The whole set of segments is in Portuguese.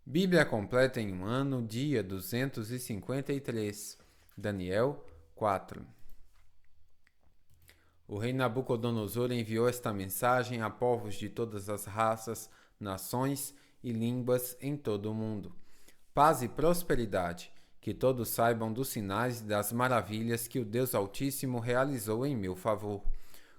Bíblia completa em um ano, dia 253. Daniel 4. O rei Nabucodonosor enviou esta mensagem a povos de todas as raças, nações e línguas em todo o mundo. Paz e prosperidade, que todos saibam dos sinais e das maravilhas que o Deus Altíssimo realizou em meu favor.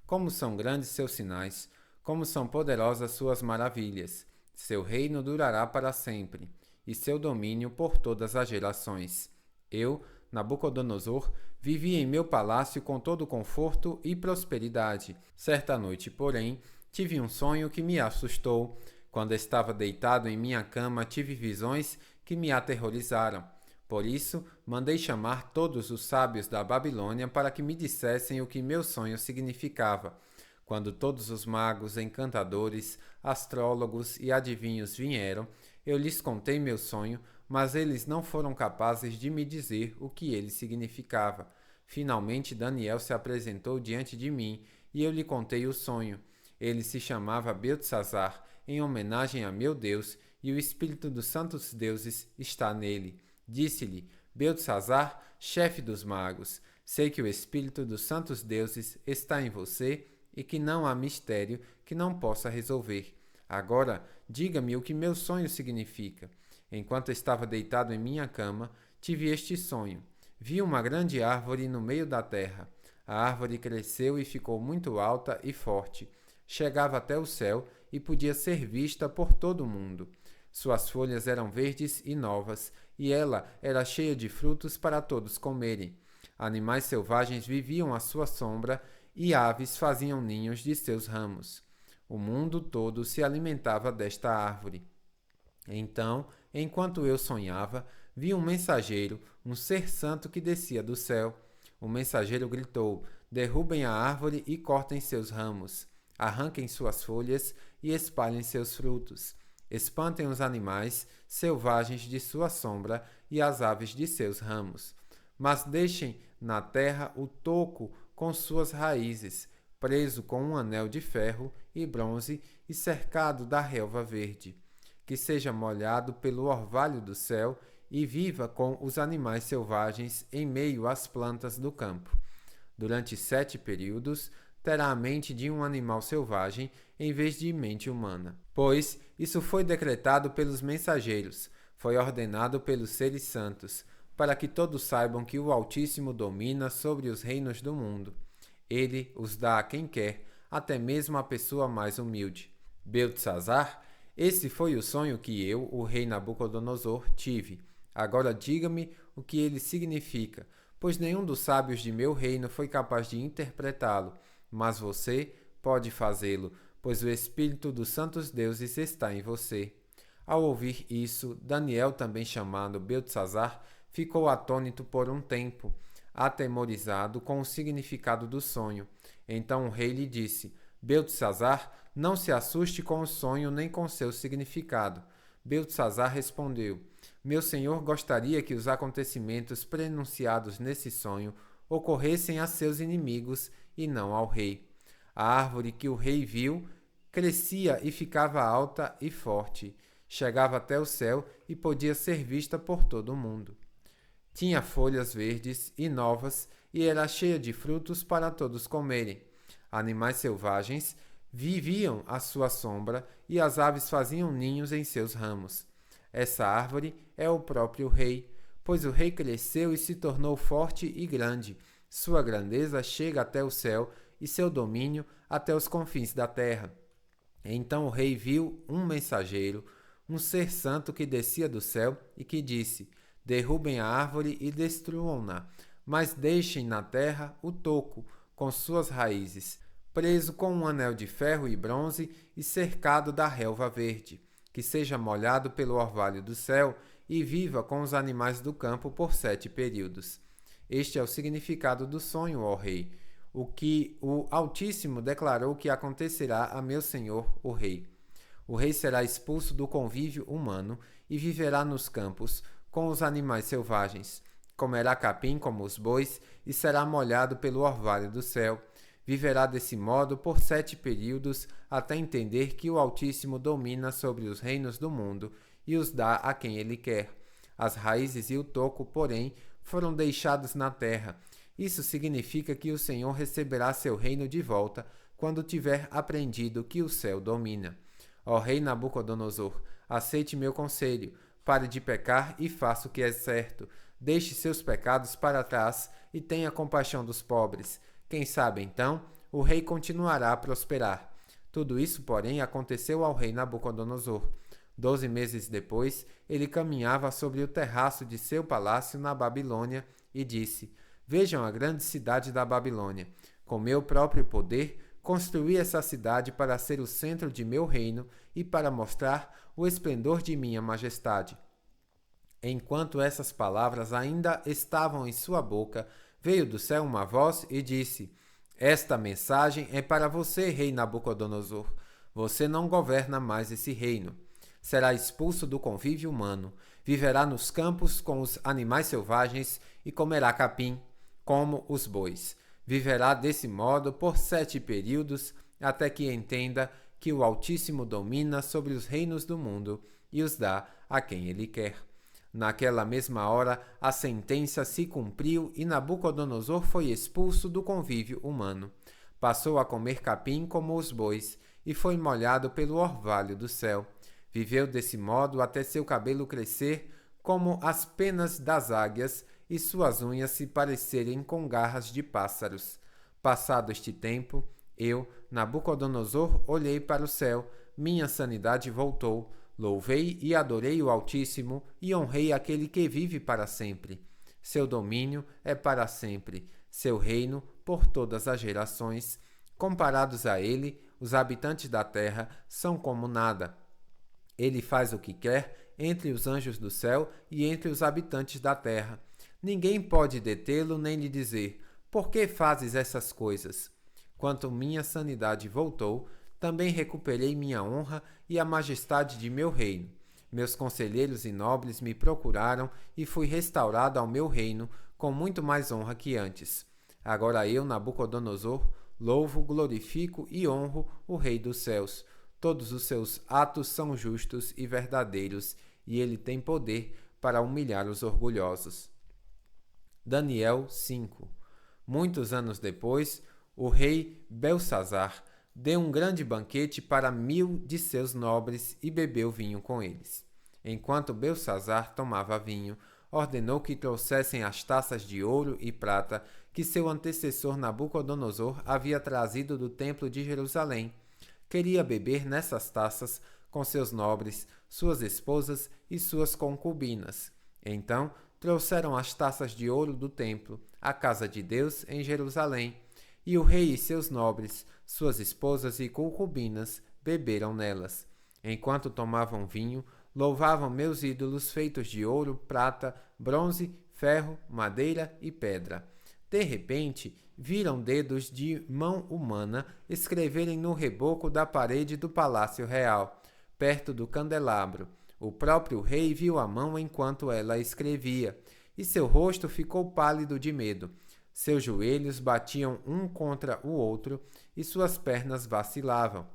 Como são grandes seus sinais, como são poderosas suas maravilhas. Seu reino durará para sempre, e seu domínio por todas as gerações. Eu, Nabucodonosor, vivi em meu palácio com todo conforto e prosperidade. Certa noite, porém, tive um sonho que me assustou. Quando estava deitado em minha cama, tive visões que me aterrorizaram. Por isso, mandei chamar todos os sábios da Babilônia para que me dissessem o que meu sonho significava. Quando todos os magos, encantadores, astrólogos e adivinhos vieram, eu lhes contei meu sonho, mas eles não foram capazes de me dizer o que ele significava. Finalmente Daniel se apresentou diante de mim e eu lhe contei o sonho. Ele se chamava Beltesazar, em homenagem a meu Deus, e o espírito dos santos deuses está nele. Disse-lhe: Beltesazar, chefe dos magos, sei que o espírito dos santos deuses está em você e que não há mistério que não possa resolver. Agora, diga-me o que meu sonho significa. Enquanto estava deitado em minha cama, tive este sonho. Vi uma grande árvore no meio da terra. A árvore cresceu e ficou muito alta e forte. Chegava até o céu e podia ser vista por todo o mundo. Suas folhas eram verdes e novas, e ela era cheia de frutos para todos comerem. Animais selvagens viviam à sua sombra e aves faziam ninhos de seus ramos. O mundo todo se alimentava desta árvore. Então, enquanto eu sonhava, vi um mensageiro, um ser santo que descia do céu. O mensageiro gritou: derrubem a árvore e cortem seus ramos. Arranquem suas folhas e espalhem seus frutos. Espantem os animais selvagens de sua sombra e as aves de seus ramos. Mas deixem na terra o toco com suas raízes, preso com um anel de ferro e bronze e cercado da relva verde. Que seja molhado pelo orvalho do céu e viva com os animais selvagens em meio às plantas do campo. Durante 7 períodos, terá a mente de um animal selvagem em vez de mente humana. Pois isso foi decretado pelos mensageiros, foi ordenado pelos seres santos, para que todos saibam que o Altíssimo domina sobre os reinos do mundo. Ele os dá a quem quer, até mesmo a pessoa mais humilde. Beltesazar, esse foi o sonho que eu, o rei Nabucodonosor, tive. Agora diga-me o que ele significa, pois nenhum dos sábios de meu reino foi capaz de interpretá-lo, mas você pode fazê-lo, pois o espírito dos santos deuses está em você. Ao ouvir isso, Daniel, também chamado Beltesazar, ficou atônito por um tempo, atemorizado com o significado do sonho. Então o rei lhe disse: Beltesazar, não se assuste com o sonho nem com seu significado. Beltesazar respondeu: Meu senhor gostaria que os acontecimentos prenunciados nesse sonho ocorressem a seus inimigos e não ao rei. A árvore que o rei viu crescia e ficava alta e forte, chegava até o céu e podia ser vista por todo o mundo. Tinha folhas verdes e novas e era cheia de frutos para todos comerem. Animais selvagens viviam à sua sombra e as aves faziam ninhos em seus ramos. Essa árvore é o próprio rei, pois o rei cresceu e se tornou forte e grande. Sua grandeza chega até o céu e seu domínio até os confins da terra. Então o rei viu um mensageiro, um ser santo que descia do céu e que disse: derrubem a árvore e destruam-na, mas deixem na terra o toco com suas raízes, preso com um anel de ferro e bronze e cercado da relva verde, que seja molhado pelo orvalho do céu e viva com os animais do campo por 7 períodos. Este é o significado do sonho, ó rei, o que o Altíssimo declarou que acontecerá a meu senhor, o rei. O rei será expulso do convívio humano e viverá nos campos com os animais selvagens. Comerá capim como os bois e será molhado pelo orvalho do céu. Viverá desse modo por 7 períodos até entender que o Altíssimo domina sobre os reinos do mundo e os dá a quem ele quer. As raízes e o toco, porém, foram deixados na terra. Isso significa que o Senhor receberá seu reino de volta quando tiver aprendido que o céu domina. Ó rei Nabucodonosor, aceite meu conselho, pare de pecar e faça o que é certo. Deixe seus pecados para trás e tenha compaixão dos pobres. Quem sabe, então, o rei continuará a prosperar. Tudo isso, porém, aconteceu ao rei Nabucodonosor. 12 meses depois, ele caminhava sobre o terraço de seu palácio na Babilônia e disse: Vejam a grande cidade da Babilônia. Com meu próprio poder, construí essa cidade para ser o centro de meu reino e para mostrar o esplendor de minha majestade. Enquanto essas palavras ainda estavam em sua boca, veio do céu uma voz e disse: Esta mensagem é para você, rei Nabucodonosor. Você não governa mais esse reino. Será expulso do convívio humano, viverá nos campos com os animais selvagens e comerá capim, como os bois. Viverá desse modo por 7 períodos, até que entenda que o Altíssimo domina sobre os reinos do mundo e os dá a quem ele quer. Naquela mesma hora, a sentença se cumpriu e Nabucodonosor foi expulso do convívio humano. Passou a comer capim como os bois e foi molhado pelo orvalho do céu. Viveu desse modo até seu cabelo crescer como as penas das águias e suas unhas se parecerem com garras de pássaros. Passado este tempo, eu, Nabucodonosor, olhei para o céu, minha sanidade voltou, louvei e adorei o Altíssimo e honrei aquele que vive para sempre. Seu domínio é para sempre, seu reino por todas as gerações. Comparados a ele, os habitantes da terra são como nada. Ele faz o que quer entre os anjos do céu e entre os habitantes da terra. Ninguém pode detê-lo nem lhe dizer: por que fazes essas coisas? Quanto minha sanidade voltou, também recuperei minha honra e a majestade de meu reino. Meus conselheiros e nobres me procuraram e fui restaurado ao meu reino com muito mais honra que antes. Agora eu, Nabucodonosor, louvo, glorifico e honro o Rei dos céus. Todos os seus atos são justos e verdadeiros, e ele tem poder para humilhar os orgulhosos. Daniel 5. Muitos anos depois, o rei Belsazar deu um grande banquete para 1000 de seus nobres e bebeu vinho com eles. Enquanto Belsazar tomava vinho, ordenou que trouxessem as taças de ouro e prata que seu antecessor Nabucodonosor havia trazido do templo de Jerusalém. Queria beber nessas taças com seus nobres, suas esposas e suas concubinas. Então trouxeram as taças de ouro do templo, à casa de Deus em Jerusalém, e o rei e seus nobres, suas esposas e concubinas, beberam nelas. Enquanto tomavam vinho, louvavam meus ídolos feitos de ouro, prata, bronze, ferro, madeira e pedra. De repente, viram dedos de mão humana escreverem no reboco da parede do palácio real, perto do candelabro. O próprio rei viu a mão enquanto ela escrevia, e seu rosto ficou pálido de medo. Seus joelhos batiam um contra o outro e suas pernas vacilavam.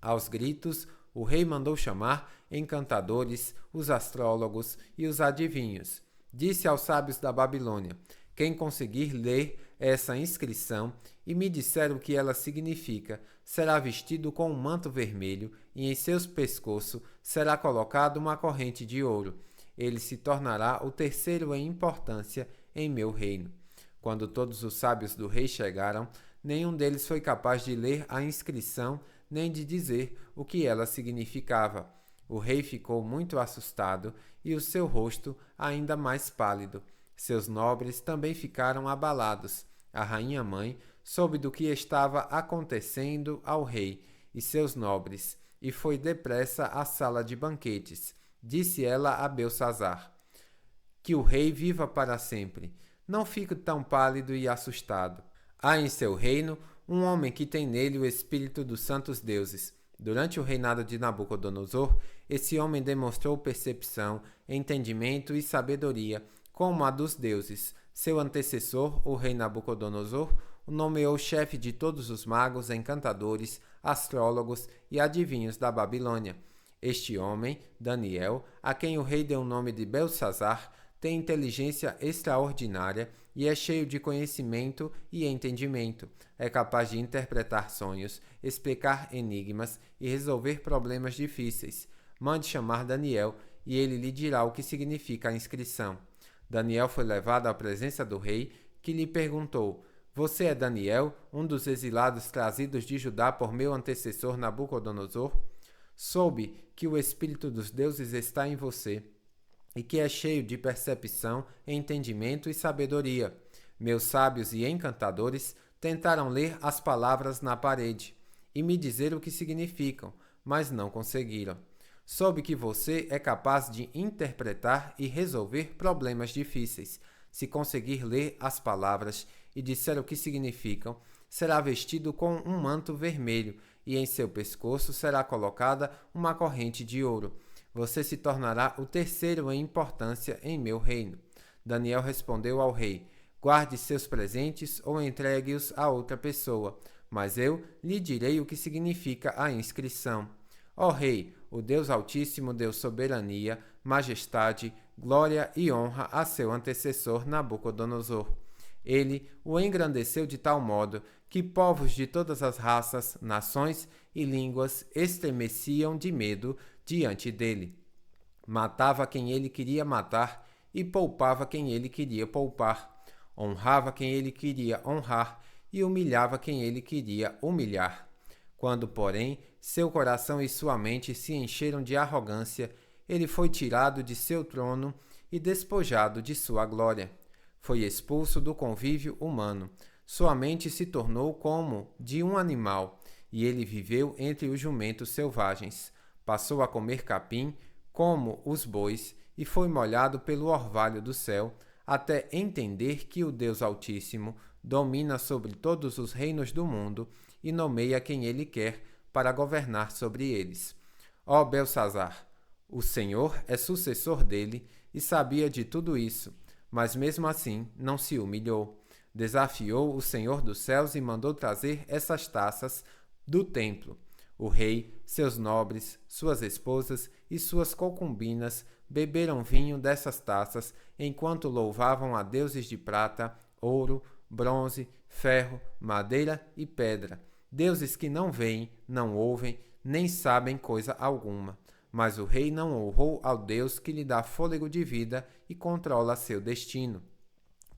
Aos gritos, o rei mandou chamar encantadores, os astrólogos e os adivinhos. Disse aos sábios da Babilônia: quem conseguir ler essa inscrição e me disser o que ela significa, será vestido com um manto vermelho e em seus pescoços será colocada uma corrente de ouro. Ele se tornará o terceiro em importância em meu reino. Quando todos os sábios do rei chegaram, nenhum deles foi capaz de ler a inscrição nem de dizer o que ela significava. O rei ficou muito assustado e o seu rosto ainda mais pálido. Seus nobres também ficaram abalados. A rainha-mãe soube do que estava acontecendo ao rei e seus nobres, e foi depressa à sala de banquetes. Disse ela a Belsazar: que o rei viva para sempre. Não fique tão pálido e assustado. Há em seu reino um homem que tem nele o espírito dos santos deuses. Durante o reinado de Nabucodonosor, esse homem demonstrou percepção, entendimento e sabedoria, como a dos deuses. Seu antecessor, o rei Nabucodonosor, o nomeou chefe de todos os magos, encantadores, astrólogos e adivinhos da Babilônia. Este homem, Daniel, a quem o rei deu o nome de Beltsazar, tem inteligência extraordinária e é cheio de conhecimento e entendimento. É capaz de interpretar sonhos, explicar enigmas e resolver problemas difíceis. Mande chamar Daniel e ele lhe dirá o que significa a inscrição. Daniel foi levado à presença do rei, que lhe perguntou: Você é Daniel, um dos exilados trazidos de Judá por meu antecessor Nabucodonosor? Soube que o Espírito dos deuses está em você e que é cheio de percepção, entendimento e sabedoria. Meus sábios e encantadores tentaram ler as palavras na parede e me dizer o que significam, mas não conseguiram. Soube que você é capaz de interpretar e resolver problemas difíceis. Se conseguir ler as palavras e disser o que significam, será vestido com um manto vermelho e em seu pescoço será colocada uma corrente de ouro. Você se tornará o terceiro em importância em meu reino. Daniel respondeu ao rei: Guarde seus presentes ou entregue-os a outra pessoa, mas eu lhe direi o que significa a inscrição. Ó rei, o Deus Altíssimo deu soberania, majestade, glória e honra a seu antecessor Nabucodonosor. Ele o engrandeceu de tal modo que povos de todas as raças, nações e línguas estremeciam de medo diante dele. Matava quem ele queria matar e poupava quem ele queria poupar. Honrava quem ele queria honrar e humilhava quem ele queria humilhar. Quando, porém, seu coração e sua mente se encheram de arrogância, ele foi tirado de seu trono e despojado de sua glória. Foi expulso do convívio humano. Sua mente se tornou como de um animal, e ele viveu entre os jumentos selvagens. Passou a comer capim, como os bois, e foi molhado pelo orvalho do céu, até entender que o Deus Altíssimo domina sobre todos os reinos do mundo e nomeia quem ele quer para governar sobre eles. Ó Beltsazar, o Senhor é sucessor dele e sabia de tudo isso, mas mesmo assim não se humilhou. Desafiou o Senhor dos céus e mandou trazer essas taças do templo. O rei, seus nobres, suas esposas e suas concubinas beberam vinho dessas taças enquanto louvavam a deuses de prata, ouro, bronze, ferro, madeira e pedra, deuses que não veem, não ouvem, nem sabem coisa alguma. Mas o rei não honrou ao Deus que lhe dá fôlego de vida e controla seu destino.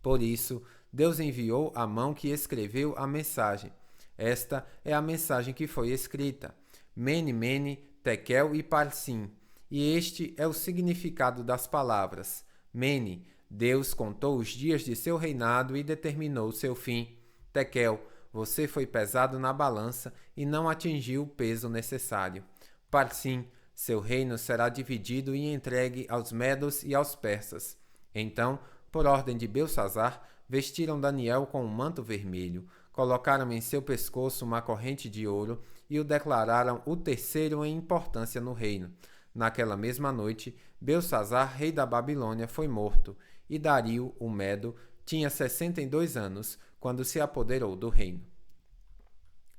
Por isso, Deus enviou a mão que escreveu a mensagem. Esta é a mensagem que foi escrita: Mene, Mene, Tekel e Parsim. E este é o significado das palavras. Mene, Deus contou os dias de seu reinado e determinou seu fim. Tekel, você foi pesado na balança e não atingiu o peso necessário. Parsim, seu reino será dividido e entregue aos medos e aos persas. Então, por ordem de Beltsazar, vestiram Daniel com um manto vermelho, colocaram em seu pescoço uma corrente de ouro e o declararam o terceiro em importância no reino. Naquela mesma noite, Beltsazar, rei da Babilônia, foi morto, e Dario, o Medo, tinha 62 anos quando se apoderou do reino.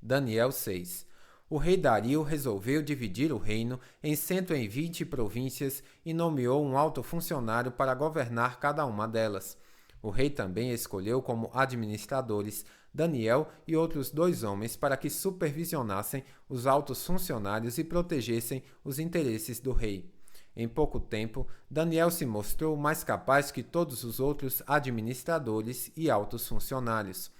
Daniel 6. O rei Dario resolveu dividir o reino em 120 províncias e nomeou um alto funcionário para governar cada uma delas. O rei também escolheu como administradores Daniel e outros 2 homens para que supervisionassem os altos funcionários e protegessem os interesses do rei. Em pouco tempo, Daniel se mostrou mais capaz que todos os outros administradores e altos funcionários.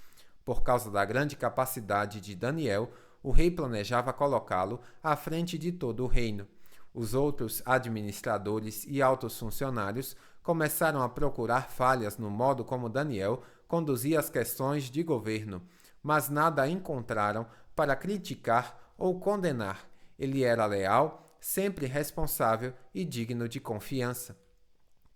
Por causa da grande capacidade de Daniel, o rei planejava colocá-lo à frente de todo o reino. Os outros administradores e altos funcionários começaram a procurar falhas no modo como Daniel conduzia as questões de governo, mas nada encontraram para criticar ou condenar. Ele era leal, sempre responsável e digno de confiança.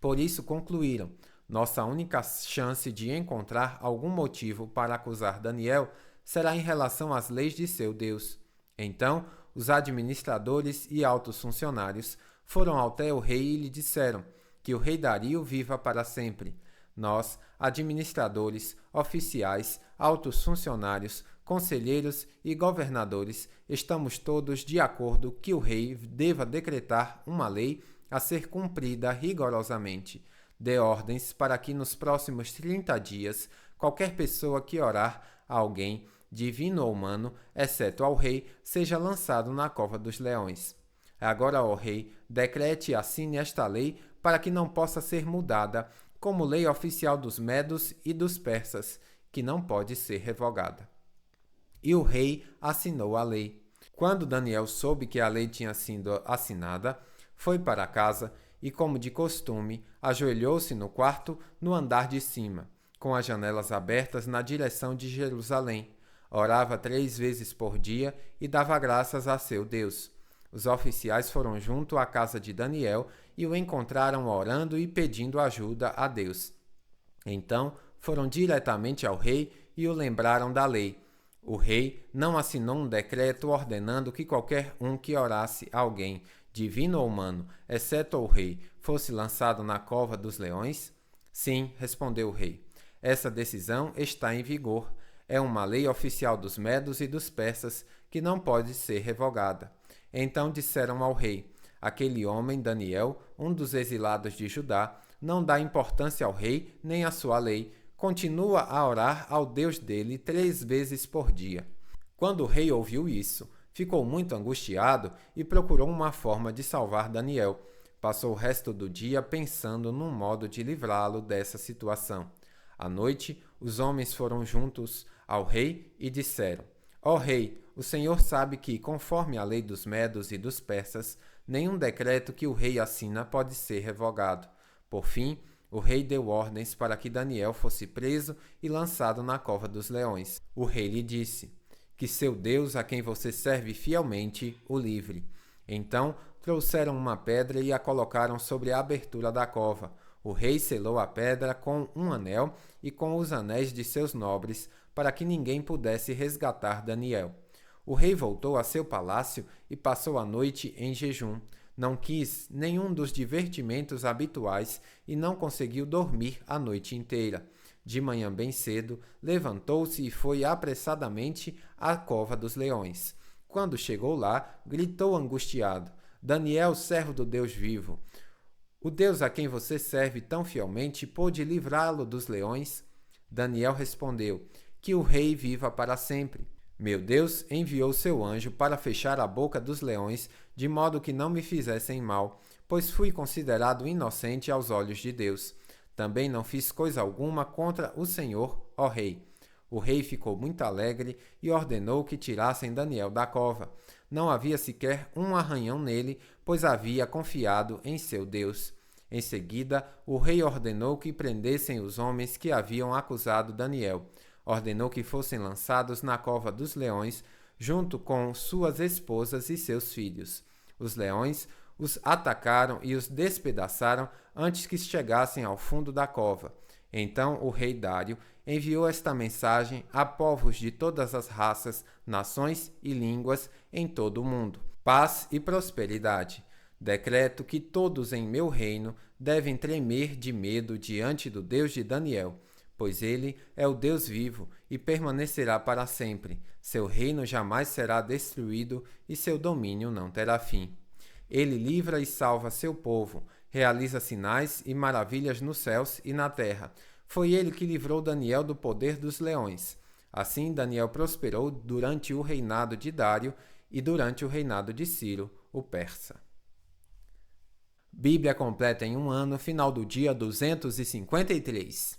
Por isso concluíram: nossa única chance de encontrar algum motivo para acusar Daniel será em relação às leis de seu Deus. Então, os administradores e altos funcionários foram até o rei e lhe disseram: que o rei Dario viva para sempre. nós, administradores, oficiais, altos funcionários, conselheiros e governadores, estamos todos de acordo que o rei deva decretar uma lei a ser cumprida rigorosamente. Dê ordens para que nos próximos 30 dias, qualquer pessoa que orar a alguém, divino ou humano, exceto ao rei, seja lançado na cova dos leões. Agora, ó rei, decrete e assine esta lei para que não possa ser mudada, como lei oficial dos medos e dos persas, que não pode ser revogada. E o rei assinou a lei. Quando Daniel soube que a lei tinha sido assinada, foi para casa e, como de costume, ajoelhou-se no quarto no andar de cima, com as janelas abertas na direção de Jerusalém. Orava 3 vezes por dia e dava graças a seu Deus. Os oficiais foram junto à casa de Daniel e o encontraram orando e pedindo ajuda a Deus. Então foram diretamente ao rei e o lembraram da lei. O rei não assinou um decreto ordenando que qualquer um que orasse a alguém, divino ou humano, exceto o rei, fosse lançado na cova dos leões? Sim, respondeu o rei. Essa decisão está em vigor. É uma lei oficial dos medos e dos persas que não pode ser revogada. Então disseram ao rei: aquele homem, Daniel, um dos exilados de Judá, não dá importância ao rei nem à sua lei. Continua a orar ao Deus dele 3 vezes por dia. Quando o rei ouviu isso, ficou muito angustiado e procurou uma forma de salvar Daniel. Passou o resto do dia pensando num modo de livrá-lo dessa situação. À noite, os homens foram juntos ao rei e disseram: ó rei, o Senhor sabe que, conforme a lei dos medos e dos persas, nenhum decreto que o rei assina pode ser revogado. Por fim, o rei deu ordens para que Daniel fosse preso e lançado na cova dos leões. O rei lhe disse: que seu Deus, a quem você serve fielmente, o livre. Então trouxeram uma pedra e a colocaram sobre a abertura da cova. O rei selou a pedra com um anel e com os anéis de seus nobres, para que ninguém pudesse resgatar Daniel. O rei voltou a seu palácio e passou a noite em jejum. Não quis nenhum dos divertimentos habituais e não conseguiu dormir a noite inteira. De manhã bem cedo, levantou-se e foi apressadamente à cova dos leões. Quando chegou lá, gritou angustiado: Daniel, servo do Deus vivo, o Deus a quem você serve tão fielmente pôde livrá-lo dos leões? Daniel respondeu: que o rei viva para sempre. Meu Deus enviou seu anjo para fechar a boca dos leões, de modo que não me fizessem mal, pois fui considerado inocente aos olhos de Deus. Também não fiz coisa alguma contra o Senhor, ó rei. O rei ficou muito alegre e ordenou que tirassem Daniel da cova. Não havia sequer um arranhão nele, pois havia confiado em seu Deus. Em seguida, o rei ordenou que prendessem os homens que haviam acusado Daniel. Ordenou que fossem lançados na cova dos leões, junto com suas esposas e seus filhos. Os leões os atacaram e os despedaçaram antes que chegassem ao fundo da cova. Então o rei Dário enviou esta mensagem a povos de todas as raças, nações e línguas em todo o mundo: paz e prosperidade. Decreto que todos em meu reino devem tremer de medo diante do Deus de Daniel, pois ele é o Deus vivo e permanecerá para sempre. Seu reino jamais será destruído e seu domínio não terá fim. Ele livra e salva seu povo, realiza sinais e maravilhas nos céus e na terra. Foi ele que livrou Daniel do poder dos leões. Assim, Daniel prosperou durante o reinado de Dário e durante o reinado de Ciro, o persa. Bíblia completa em um ano, final do dia 253.